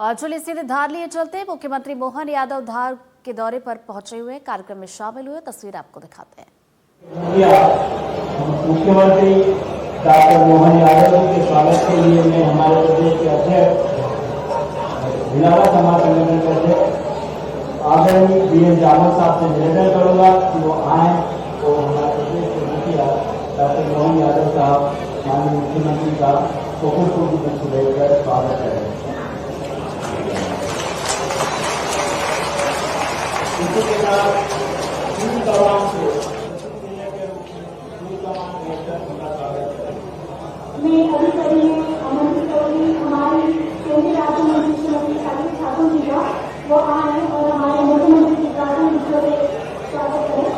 और चलिए सीधे धार लिए चलते हैं। मुख्यमंत्री मोहन यादव धार के दौरे पर पहुंचे हुए कार्यक्रम में शामिल हुए, तस्वीर आपको दिखाते हैं। मुख्यमंत्री डॉक्टर मोहन यादव जी के स्वागत के लिए मैं हमारे प्रदेश के अध्यक्ष भिलाला समाज संगठन के अध्यक्ष आदरणीय BN जामल साहब से निवेदन करूंगा कि वो आए और हमारे प्रदेश के मुखिया डॉक्टर मोहन यादव साहब माननीय मुख्यमंत्री का बहुत स्वागत करें। इसी के साथ मैं अधिकारी आमंत्रित करूंगी हमारी केंद्रीय राज्य मंत्री श्रीमती साध्वी ठाकुर जी का, वो आए और हमारे मुख्यमंत्री की गार्डन से स्वागत करें।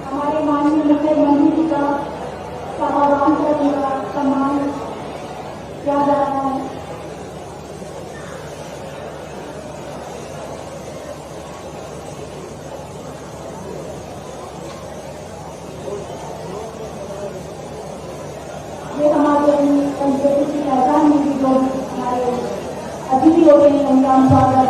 हमारे माननीय मुख्यमंत्री जी का समाधान करने का सम्मान किया जा रहा है। ये हमारे संस्कृति की पहचान में भी जो हमारे अतिथि होते हैं उनका हम स्वागत।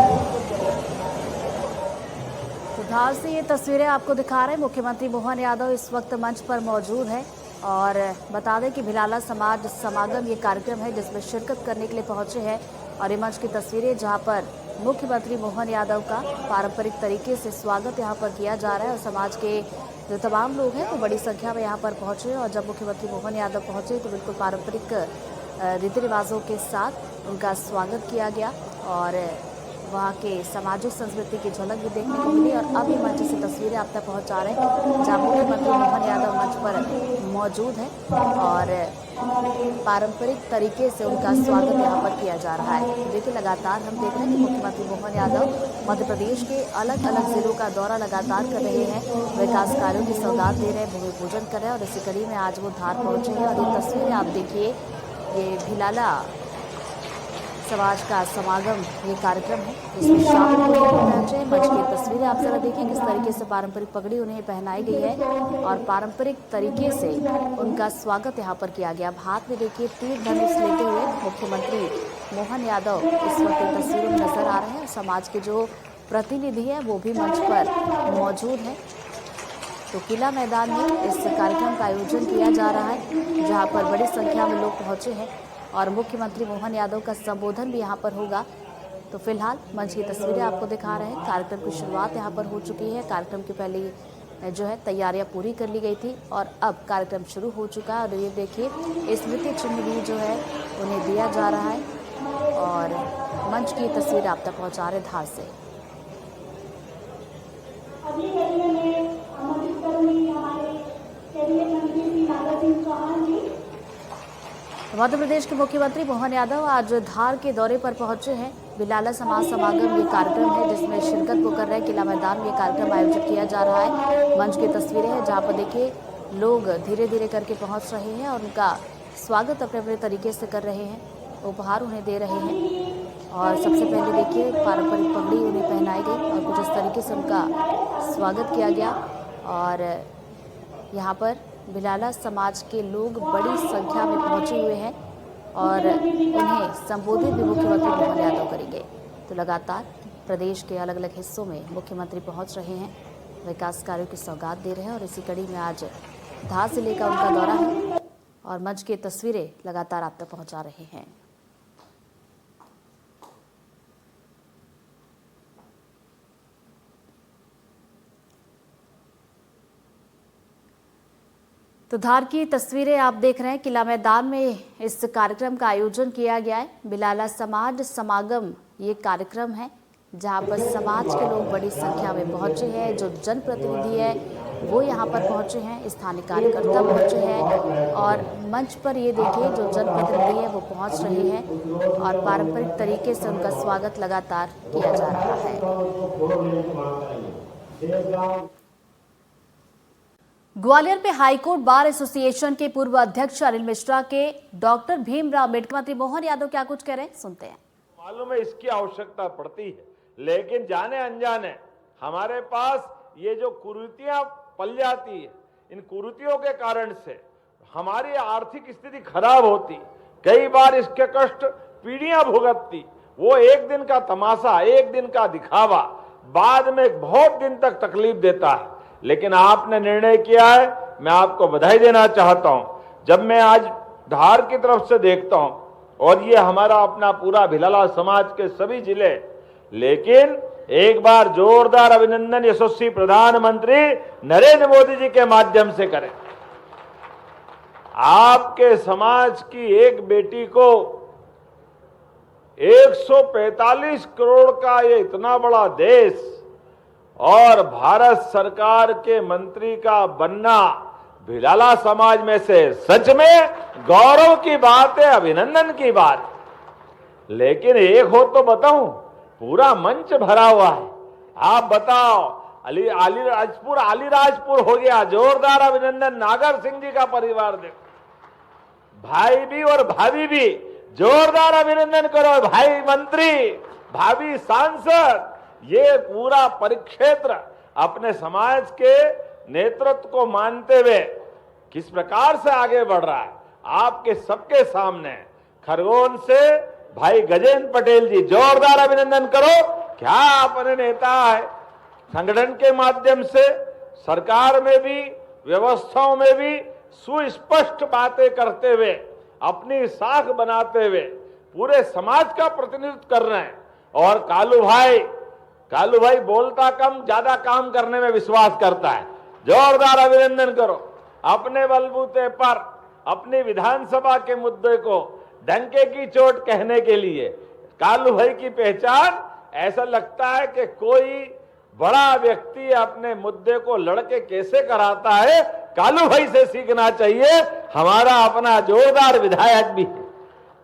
तो धार से ये तस्वीरें आपको दिखा रहे हैं। मुख्यमंत्री मोहन यादव इस वक्त मंच पर मौजूद है और बता दें कि भिलाला समाज समागम ये कार्यक्रम है जिसमें शिरकत करने के लिए पहुंचे हैं। और ये मंच की तस्वीरें जहां पर मुख्यमंत्री मोहन यादव का पारंपरिक तरीके से स्वागत यहां पर किया जा रहा है और समाज के जो तमाम लोग हैं वो बड़ी संख्या में यहाँ पर पहुंचे। और जब मुख्यमंत्री मोहन यादव पहुंचे तो बिल्कुल पारंपरिक रीति रिवाजों के साथ उनका स्वागत किया गया और वहाँ के सामाजिक संस्कृति की झलक भी देखने को मिली। और अभी मंच से तस्वीरें आप तक पहुँचा रहे हैं जहाँ मुख्यमंत्री मोहन यादव मंच पर मौजूद है और पारंपरिक तरीके से उनका स्वागत यहाँ पर किया जा रहा है। देखिए लगातार हम देख रहे हैं कि मुख्यमंत्री मोहन यादव मध्य प्रदेश के अलग अलग जिलों का दौरा लगातार कर रहे हैं, विकास कार्यों की सौगात दे रहे हैं, भूमि पूजन कर रहे हैं और इसी कड़ी में आज वो धार पहुंचे हैं। और ये तस्वीरें आप देखिए, ये भिलाला समाज का समागम ये कार्यक्रम है इसमें शामिल होने पहुंचे। मंच की तस्वीरें आप जरा देखिए किस तरीके से पारंपरिक पगड़ी उन्हें पहनाई गई है और पारंपरिक तरीके से उनका स्वागत यहाँ पर किया गया। हाथ में देखिए तीर धनुष लेते हुए मुख्यमंत्री मोहन यादव इस वक्त तस्वीरों में नजर आ रहे हैं। समाज के जो प्रतिनिधि है वो भी मंच पर मौजूद है। तो किला मैदान में इस कार्यक्रम का आयोजन किया जा रहा है जहाँ पर बड़ी संख्या में लोग पहुंचे हैं और मुख्यमंत्री मोहन यादव का संबोधन भी यहाँ पर होगा। तो फिलहाल मंच की तस्वीरें आपको दिखा रहे हैं। कार्यक्रम की शुरुआत यहाँ पर हो चुकी है। कार्यक्रम की पहले जो है तैयारियां पूरी कर ली गई थी और अब कार्यक्रम शुरू हो चुका है। और ये देखिए स्मृति चिन्ह भी जो है उन्हें दिया जा रहा है और मंच की तस्वीरें आप तक पहुँचा रहे धार से। मध्य प्रदेश के मुख्यमंत्री मोहन यादव आज धार के दौरे पर पहुंचे हैं। भिलाला समाज समागम ये कार्यक्रम है जिसमें शिरकत वो कर रहे हैं। किला मैदान में ये कार्यक्रम आयोजित किया जा रहा है। मंच की तस्वीरें हैं जहां पर देखिए लोग धीरे धीरे करके पहुंच रहे हैं और उनका स्वागत अपने अपने तरीके से कर रहे हैं, उपहार उन्हें दे रहे हैं। और सबसे पहले देखिए पारंपरिक पगड़ी उन्हें पहनाई गई और कुछ इस तरीके से उनका स्वागत किया गया। और यहाँ पर भिलाला समाज के लोग बड़ी संख्या में पहुंचे हुए हैं और उन्हें संबोधित भी मुख्यमंत्री मोहन यादव करेंगे। तो लगातार प्रदेश के अलग अलग हिस्सों में मुख्यमंत्री पहुंच रहे हैं, विकास कार्यों की सौगात दे रहे हैं और इसी कड़ी में आज धार जिले का उनका दौरा है और मंच की तस्वीरें लगातार आप तक पहुंचा रहे हैं। तो धार की तस्वीरें आप देख रहे हैं। किला मैदान में इस कार्यक्रम का आयोजन किया गया है। भिलाला समाज समागम ये कार्यक्रम है जहां पर समाज के लोग बड़ी संख्या में पहुंचे हैं। जो जनप्रतिनिधि है वो यहां पर पहुंचे हैं, स्थानीय कार्यकर्ता पहुंचे हैं और मंच पर ये देखिए जो जनप्रतिनिधि है वो पहुंच रहे हैं और पारंपरिक तरीके से उनका स्वागत लगातार किया जा रहा है। ग्वालियर में हाईकोर्ट बार एसोसिएशन के पूर्व अध्यक्ष अनिल मिश्रा के डॉक्टर भीमराव अम्बेडकर मंत्री मोहन यादव क्या कुछ कह रहे हैं, सुनते हैं। मालूम है इसकी आवश्यकता पड़ती है, लेकिन जाने अनजाने हमारे पास ये जो कुरीतियां पल जाती है, इन कुरीतियों के कारण से हमारी आर्थिक स्थिति खराब होती, कई बार इसके कष्ट पीढ़ियां भुगतती। वो एक दिन का तमाशा, एक दिन का दिखावा बाद में बहुत दिन तक तकलीफ देता है। लेकिन आपने निर्णय किया है, मैं आपको बधाई देना चाहता हूं। जब मैं आज धार की तरफ से देखता हूं, और ये हमारा अपना पूरा भिलाला समाज के सभी जिले, लेकिन एक बार जोरदार अभिनंदन यशस्वी प्रधानमंत्री नरेंद्र मोदी जी के माध्यम से करें। आपके समाज की एक बेटी को 145 करोड़ का ये इतना बड़ा देश और भारत सरकार के मंत्री का बनना भिलाला समाज में से सच में गौरव की बात है, अभिनंदन की बात। लेकिन एक हो तो बताऊं, पूरा मंच भरा हुआ है। आप बताओ, अलीराजपुर हो गया, जोरदार अभिनंदन। नागर सिंह जी का परिवार देखो, भाई भी और भाभी भी, जोरदार अभिनंदन करो। भाई मंत्री, भाभी सांसद, ये पूरा परिक्षेत्र अपने समाज के नेतृत्व को मानते हुए किस प्रकार से आगे बढ़ रहा है आपके सबके सामने। खरगोन से भाई गजेंद्र पटेल जी, जोरदार अभिनंदन करो। क्या अपने नेता है, संगठन के माध्यम से सरकार में भी, व्यवस्थाओं में भी सुस्पष्ट बातें करते हुए, अपनी साख बनाते हुए पूरे समाज का प्रतिनिधित्व कर रहे हैं। और कालू भाई बोलता कम, ज्यादा काम करने में विश्वास करता है। जोरदार अभिनंदन करो। अपने बलबूते पर अपनी विधानसभा के मुद्दे को डंके की चोट कहने के लिए कालू भाई की पहचान, ऐसा लगता है कि कोई बड़ा व्यक्ति अपने मुद्दे को लड़के कैसे कराता है, कालू भाई से सीखना चाहिए। हमारा अपना जोरदार विधायक भी है,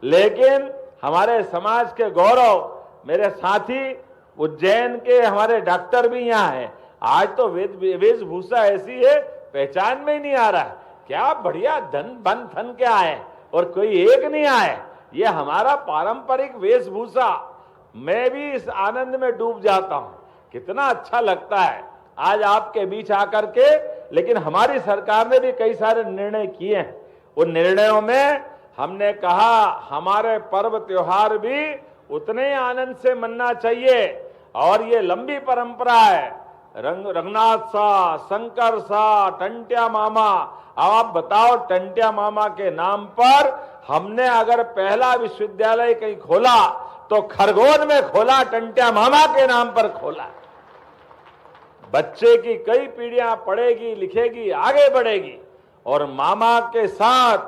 लेकिन हमारे समाज के गौरव, मेरे साथी उज्जैन के हमारे डॉक्टर भी यहाँ हैं। आज तो वेशभूषा ऐसी है, पहचान में ही नहीं आ रहा है। क्या बढ़िया बन थन के आए और कोई एक नहीं आए। ये हमारा पारंपरिक वेशभूषा, मैं भी इस आनंद में डूब जाता हूं। कितना अच्छा लगता है आज आपके बीच आकर के। लेकिन हमारी सरकार ने भी कई सारे निर्णय किए हैं। उन निर्णयों में हमने कहा हमारे पर्व त्योहार भी उतने आनंद से मनना चाहिए। और ये लंबी परंपरा है, रंगनाथ सा, शंकर सा, टंट्या मामा। अब आप बताओ, टंट्या मामा के नाम पर हमने अगर पहला विश्वविद्यालय कहीं खोला तो खरगोन में खोला, टंट्या मामा के नाम पर खोला। बच्चे की कई पीढ़ियां पढ़ेगी, लिखेगी, आगे बढ़ेगी। और मामा के साथ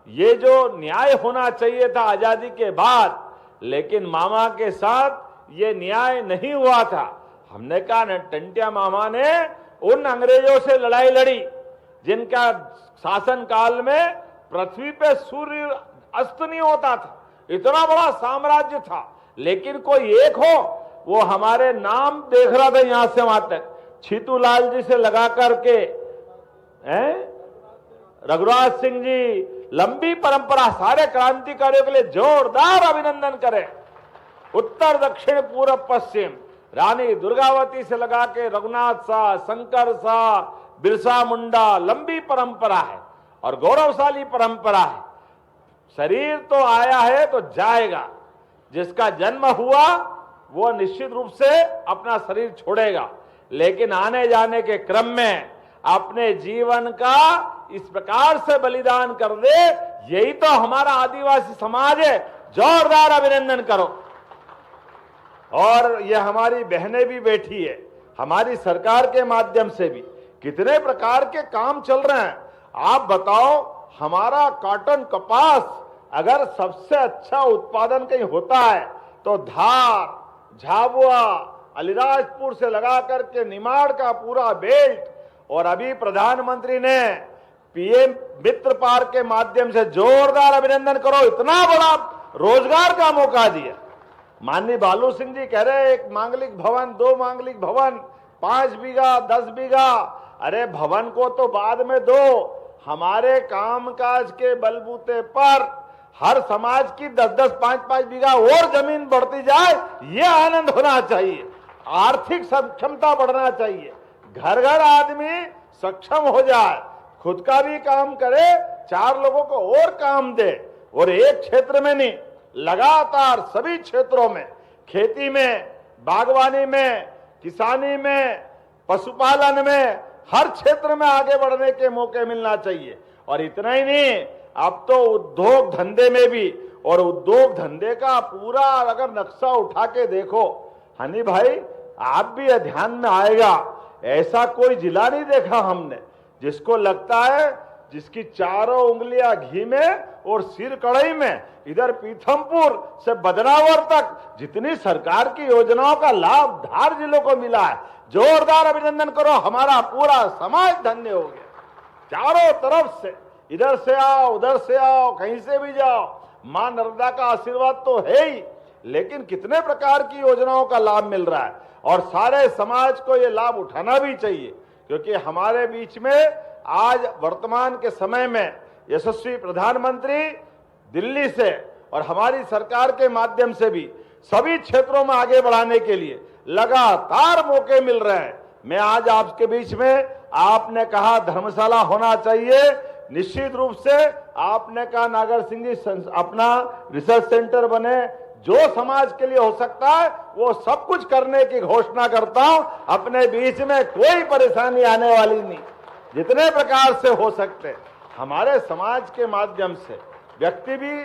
ये जो न्याय होना चाहिए था आजादी के बाद, लेकिन मामा के साथ ये न्याय नहीं हुआ था। हमने कहा न, टंट्या मामा ने उन अंग्रेजों से लड़ाई लड़ी जिनका शासन काल में पृथ्वी पे सूर्य अस्त नहीं होता था, इतना बड़ा साम्राज्य था। लेकिन कोई एक हो, वो हमारे नाम देख रहा था यहां से वहां तक, छीतूलाल जी से लगा करके रघुराज सिंह जी, लंबी परंपरा। सारे क्रांतिकारियों के लिए जोरदार अभिनंदन करें। उत्तर दक्षिण पूर्व पश्चिम, रानी दुर्गावती से लगा के रघुनाथ सा, शंकर सा, बिरसा मुंडा, लंबी परंपरा है और गौरवशाली परंपरा है। शरीर तो आया है तो जाएगा। जिसका जन्म हुआ वो निश्चित रूप से अपना शरीर छोड़ेगा, लेकिन आने जाने के क्रम में अपने जीवन का इस प्रकार से बलिदान कर दे, यही तो हमारा आदिवासी समाज है। जोरदार अभिनंदन करो। और ये हमारी बहनें भी बैठी है, हमारी सरकार के माध्यम से भी कितने प्रकार के काम चल रहे हैं। आप बताओ, हमारा कॉटन कपास अगर सबसे अच्छा उत्पादन कहीं होता है तो धार, झाबुआ, अलीराजपुर से लगा करके निमाड़ का पूरा बेल्ट। और अभी प्रधानमंत्री ने पीएम मित्र पार्क के माध्यम से, जोरदार अभिनंदन करो, इतना बड़ा रोजगार का मौका दिया। माननीय बालू सिंह जी कह रहे एक मांगलिक भवन, 2 मांगलिक भवन, 5 बीघा, 10 बीघा। अरे भवन को तो बाद में दो, हमारे कामकाज के बलबूते पर हर समाज की 10-10, 5-5 बीघा और जमीन बढ़ती जाए, ये आनंद होना चाहिए। आर्थिक सक्षमता बढ़ना चाहिए, घर घर आदमी सक्षम हो जाए, खुद का भी काम करे, 4 लोगों को और काम दे। और एक क्षेत्र में नहीं, लगातार सभी क्षेत्रों में, खेती में, बागवानी में, किसानी में, पशुपालन में, हर क्षेत्र में आगे बढ़ने के मौके मिलना चाहिए। और इतना ही नहीं, अब तो उद्योग धंधे में भी, और उद्योग धंधे का पूरा अगर नक्शा उठा के देखो हनी भाई, आप भी ध्यान में आएगा, ऐसा कोई जिला नहीं देखा हमने जिसको लगता है जिसकी चारों उंगलियां घी में और सिर कढ़ाई में। इधर पीथमपुर से बदनावर तक जितनी सरकार की योजनाओं का लाभ धार जिलों को मिला है, जोरदार अभिनंदन करो, हमारा पूरा समाज धन्य हो गया। चारों तरफ से, इधर से आओ, उधर से आओ, कहीं से भी जाओ, मां नर्मदा का आशीर्वाद तो है ही, लेकिन कितने प्रकार की योजनाओं का लाभ मिल रहा है। और सारे समाज को ये लाभ उठाना भी चाहिए, क्योंकि हमारे बीच में आज वर्तमान के समय में यशस्वी प्रधानमंत्री दिल्ली से और हमारी सरकार के माध्यम से भी सभी क्षेत्रों में आगे बढ़ाने के लिए लगातार मौके मिल रहे हैं। मैं आज आपके बीच में, आपने कहा धर्मशाला होना चाहिए, निश्चित रूप से आपने कहा नागर सिंह जी अपना रिसर्च सेंटर बने, जो समाज के लिए हो सकता है वो सब कुछ करने की घोषणा करता हूं। अपने बीच में कोई परेशानी आने वाली नहीं, जितने प्रकार से हो सकते हमारे समाज के माध्यम से व्यक्ति भी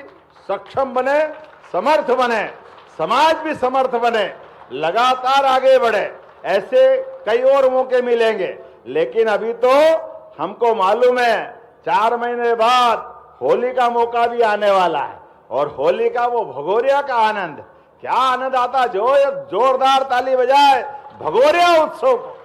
सक्षम बने, समर्थ बने, समाज भी समर्थ बने, लगातार आगे बढ़े। ऐसे कई और मौके मिलेंगे, लेकिन अभी तो हमको मालूम है 4 महीने बाद होली का मौका भी आने वाला है, और होली का वो भगोरिया का आनंद, क्या आनंद आता, जो जोरदार ताली बजाए भगोरिया उत्सव को।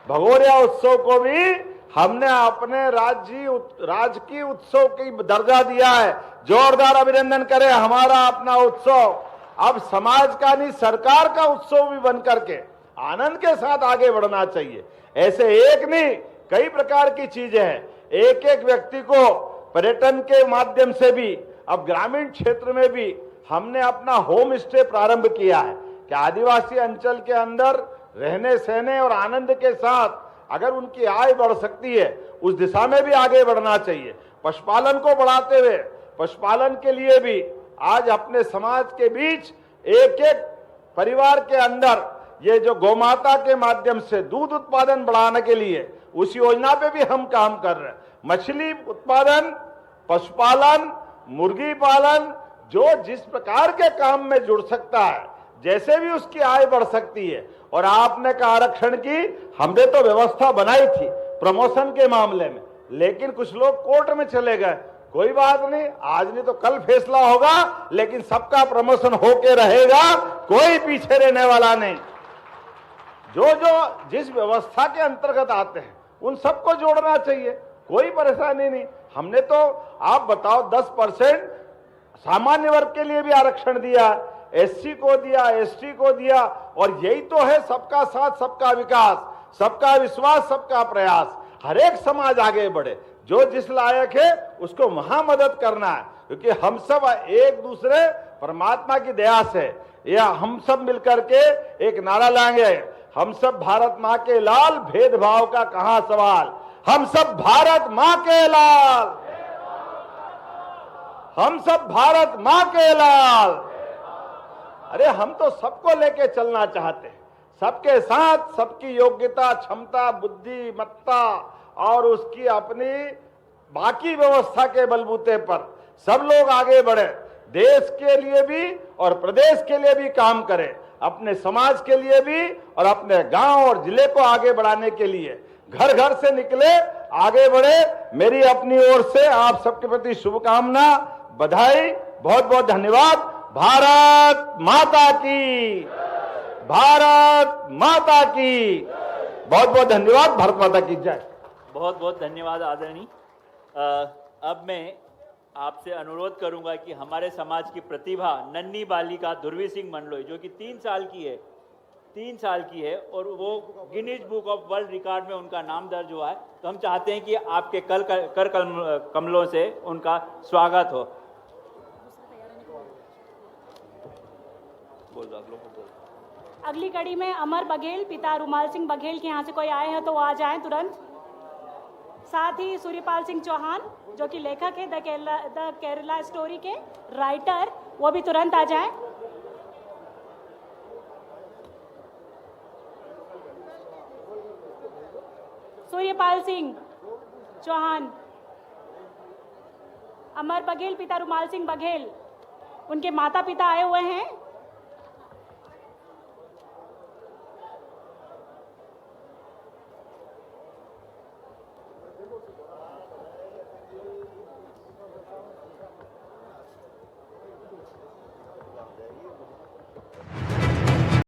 भगोरिया उत्सव को भी हमने अपने राजकीय उत्सव की दर्जा दिया है। जोरदार अभिनंदन करें हमारा अपना उत्सव अब समाज का नहीं, सरकार का उत्सव भी बन करके आनंद के साथ आगे बढ़ना चाहिए। ऐसे एक नहीं, कई प्रकार की चीजें हैं। एक एक व्यक्ति को पर्यटन के माध्यम से भी, अब ग्रामीण क्षेत्र में भी हमने अपना होम स्टे प्रारंभ किया है कि आदिवासी अंचल के अंदर रहने सहने और आनंद के साथ अगर उनकी आय बढ़ सकती है, उस दिशा में भी आगे बढ़ना चाहिए। पशुपालन को बढ़ाते हुए, पशुपालन के लिए भी आज अपने समाज के बीच एक एक परिवार के अंदर ये जो गौमाता के माध्यम से दूध उत्पादन बढ़ाने के लिए उस योजना पे भी हम काम कर रहे हैं। मछली उत्पादन, पशुपालन, मुर्गी पालन, जो जिस प्रकार के काम में जुड़ सकता है, जैसे भी उसकी आय बढ़ सकती है। और आपने कहा आरक्षण की, हमने तो व्यवस्था बनाई थी प्रमोशन के मामले में, लेकिन कुछ लोग कोर्ट में चले गए। कोई बात नहीं, आज नहीं तो कल फैसला होगा, लेकिन सबका प्रमोशन होके रहेगा, कोई पीछे रहने वाला नहीं। जो जो जिस व्यवस्था के अंतर्गत आते हैं उन सबको जोड़ना चाहिए, कोई परेशानी नहीं। हमने तो आप बताओ 10% सामान्य वर्ग के लिए भी आरक्षण दिया, एससी को दिया, एसटी को दिया, और यही तो है सबका साथ सबका विकास, सबका विश्वास, सबका प्रयास। हर एक समाज आगे बढ़े, जो जिस लायक है उसको वहां मदद करना है, क्योंकि हम सब एक दूसरे परमात्मा की दया से, या हम सब मिलकर के एक नारा लाएंगे, हम सब भारत माँ के लाल, भेदभाव का कहां सवाल, हम सब भारत माँ के लाल, हम सब भारत माँ के लाल। अरे हम तो सबको लेके चलना चाहते हैं, सबके साथ, सबकी योग्यता, क्षमता, बुद्धिमत्ता और उसकी अपनी बाकी व्यवस्था के बलबूते पर सब लोग आगे बढ़े, देश के लिए भी और प्रदेश के लिए भी काम करें, अपने समाज के लिए भी और अपने गांव और जिले को आगे बढ़ाने के लिए घर घर से निकले, आगे बढ़े। मेरी अपनी ओर से आप सबके प्रति शुभकामना, बधाई, बहुत बहुत धन्यवाद। भारत माता की, भारत माता की, बहुत बहुत धन्यवाद। भारत माता की जय। बहुत बहुत धन्यवाद आदरणीय। अब मैं आपसे अनुरोध करूंगा कि हमारे समाज की प्रतिभा नन्ही बालिका ध्रुवी सिंह मंडलोई, जो कि 3 साल की है और वो Guinness book of world record में उनका नाम दर्ज हुआ है, तो हम चाहते हैं कि आपके कर कमलों से उनका स्वागत हो। अगली कड़ी में अमर बघेल पिता रुमाल सिंह बघेल के यहाँ से कोई आए हैं तो वो आ जाएं तुरंत। साथ ही सूर्यपाल सिंह चौहान जो कि लेखक है द केरला स्टोरी के राइटर, वो भी तुरंत आ जाएं। सूर्यपाल सिंह चौहान, अमर बघेल पिता रुमाल सिंह बघेल, उनके माता पिता आए हुए हैं।